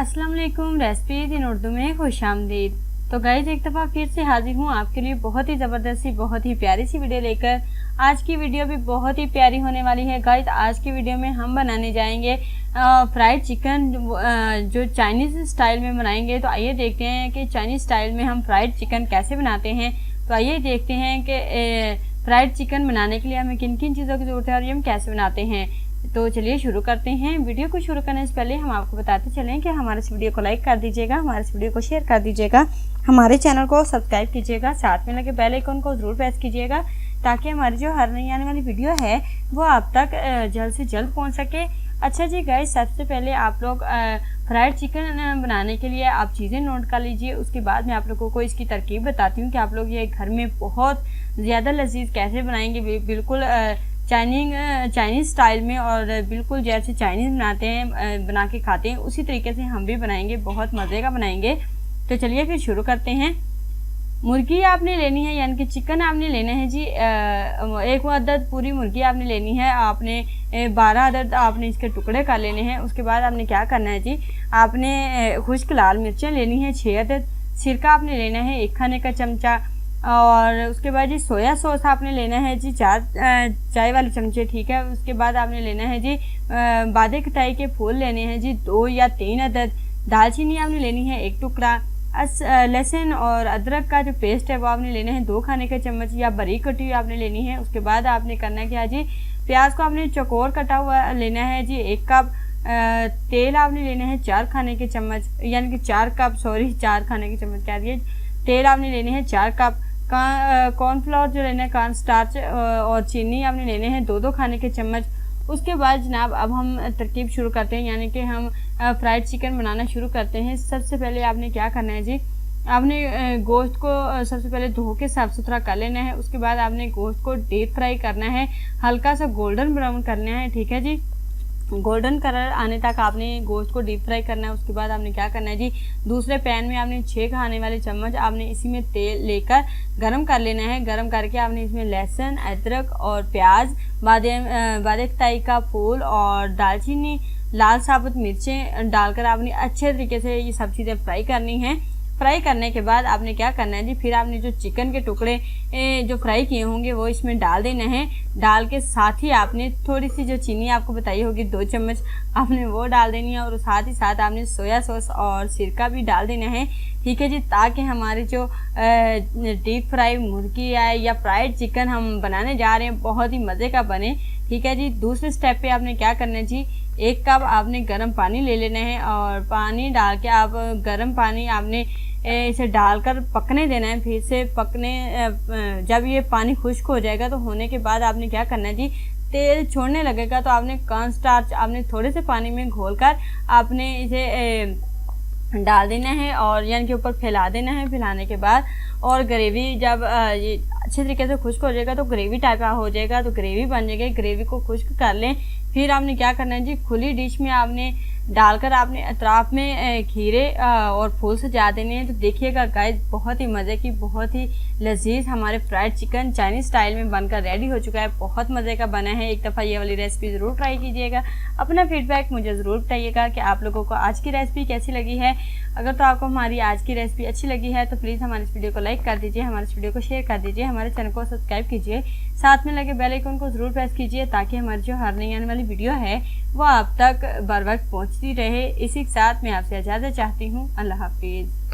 अस्सलाम वालेकुम। रेसिपीज इन उर्दू में खुशामदीद। तो गाइस एक दफ़ा फिर से हाजिर हूँ आपके लिए बहुत ही ज़बरदस्त सी बहुत ही प्यारी सी वीडियो लेकर। आज की वीडियो भी बहुत ही प्यारी होने वाली है गाइस। आज की वीडियो में हम बनाने जाएंगे फ्राइड चिकन, जो चाइनीज़ स्टाइल में बनाएंगे। तो आइए देखते हैं कि चाइनीज़ स्टाइल में हम फ्राइड चिकन कैसे बनाते हैं। तो आइए देखते हैं कि फ्राइड चिकन बनाने के लिए हमें किन किन चीज़ों की ज़रूरत है और ये हम कैसे बनाते हैं। तो चलिए शुरू करते हैं। वीडियो को शुरू करने से पहले हम आपको बताते चलें कि हमारे इस वीडियो को लाइक कर दीजिएगा, हमारे इस वीडियो को शेयर कर दीजिएगा, हमारे चैनल को सब्सक्राइब कीजिएगा, साथ में लगे बेल आइकन को ज़रूर प्रेस कीजिएगा ताकि हमारी जो हर नई आने वाली वीडियो है वो आप तक जल्द से जल्द पहुँच सके। अच्छा जी गाइस, सबसे पहले आप लोग फ्राइड चिकन बनाने के लिए आप चीज़ें नोट कर लीजिए। उसके बाद मैं आप लोगों को इसकी तरकीब बताती हूँ कि आप लोग ये घर में बहुत ज़्यादा लजीज कैसे बनाएंगे, बिल्कुल चाइनीज़ स्टाइल में, और बिल्कुल जैसे चाइनीज़ बनाते हैं बना के खाते हैं उसी तरीके से हम भी बनाएंगे, बहुत मज़े का बनाएंगे। तो चलिए फिर शुरू करते हैं। मुर्गी आपने लेनी है, यानी कि चिकन आपने लेना है जी। एक अदद पूरी मुर्गी आपने लेनी है। आपने 12 अदद आपने इसके टुकड़े कर लेने हैं। उसके बाद आपने क्या करना है जी, आपने खुश्क लाल मिर्चें लेनी है 6 अदद। सिरका आपने लेना है 1 खाने का चमचा। और उसके बाद जी सोया सॉस आपने लेना है जी 4 चाय वाले चमचे, ठीक है। उसके बाद आपने लेना है जी बादे कटाई के फूल लेने हैं जी 2 या 3 अदद। दालचीनी आपने लेनी है 1 टुकड़ा। लहसुन और अदरक का जो पेस्ट है वो आपने लेना है 2 खाने के चम्मच या बारीक कटी हुई आपने लेनी है। उसके बाद आपने करना क्या जी, प्याज को आपने चौकोर कटा हुआ लेना है जी 1 कप। तेल आपने लेना है 4 खाने के चम्मच, यानी कि 4 खाने के चम्मच कह दिए। तेल आपने लेने हैं 4 कप। कॉर्नफ्लोर जो लेना है, कॉर्न स्टार्च, और चीनी आपने लेने हैं 2-2 खाने के चम्मच। उसके बाद जनाब अब हम तरकीब शुरू करते हैं, यानी कि हम फ्राइड चिकन बनाना शुरू करते हैं। सबसे पहले आपने क्या करना है जी, आपने गोश्त को सबसे पहले धो के साफ़ सुथरा कर लेना है। उसके बाद आपने गोश्त को डीप फ्राई करना है, हल्का सा गोल्डन ब्राउन करना है, ठीक है जी। गोल्डन कलर आने तक आपने गोश्त को डीप फ्राई करना है। उसके बाद आपने क्या करना है जी, दूसरे पैन में आपने 6 खाने वाले चम्मच आपने इसी में तेल लेकर गरम कर लेना है। गरम करके आपने इसमें लहसुन, अदरक और प्याज, बादे कटाई का फूल और दालचीनी, लाल साबुत मिर्चें डालकर आपने अच्छे तरीके से ये सब चीज़ें फ्राई करनी हैं। फ्राई करने के बाद आपने क्या करना है जी, फिर आपने जो चिकन के टुकड़े जो फ्राई किए होंगे वो इसमें डाल देना है। डाल के साथ ही आपने थोड़ी सी जो चीनी आपको बताई होगी 2 चम्मच आपने वो डाल देनी है, और साथ ही साथ आपने सोया सॉस और सिरका भी डाल देना है, ठीक है जी, ताकि हमारी जो डीप फ्राई मुर्गी है या फ्राइड चिकन हम बनाने जा रहे हैं बहुत ही मज़े का बने, ठीक है जी। दूसरे स्टेप पे आपने क्या करना है जी, 1 कप आपने गर्म पानी ले लेना है, और पानी डाल के आप गर्म पानी आपने इसे डालकर पकने देना है। फिर से जब ये पानी खुश्क हो जाएगा तो होने के बाद आपने क्या करना है जी, तेल छोड़ने लगेगा तो आपने कॉर्न स्टार्च आपने थोड़े से पानी में घोलकर आपने इसे डाल देना है, और यानी कि ऊपर फैला देना है। फैलाने के बाद और ग्रेवी जब ये अच्छे तरीके से खुश्क हो जाएगा तो ग्रेवी टाइप का हो जाएगा, तो ग्रेवी बन जाएगी। ग्रेवी को खुश्क कर लें। फिर आपने क्या करना है जी, खुली डिश में आपने डालकर आपने अतराफ में खीरे और फूल सजा देने हैं। तो देखिएगा गाइस, बहुत ही मज़े की बहुत ही लजीज हमारे फ्राइड चिकन चाइनीज़ स्टाइल में बनकर रेडी हो चुका है। बहुत मज़े का बना है। एक दफ़ा ये वाली रेसिपी ज़रूर ट्राई कीजिएगा। अपना फीडबैक मुझे ज़रूर बताइएगा कि आप लोगों को आज की रेसिपी कैसी लगी है। अगर तो आपको हमारी आज की रेसिपी अच्छी लगी है तो प्लीज़ हमारे इस वीडियो को लाइक कर दीजिए, हमारे इस वीडियो को शेयर कर दीजिए, हमारे चैनल को सब्सक्राइब कीजिए, साथ में लगे बेल आइकन को ज़रूर प्रेस कीजिए ताकि हमारी जो हर नई आने वाली वीडियो है वो आप तक बर वक्त पहुँचती रहे। इसी के साथ मैं आपसे इजाज़त चाहती हूँ। अल्लाह हाफिज़।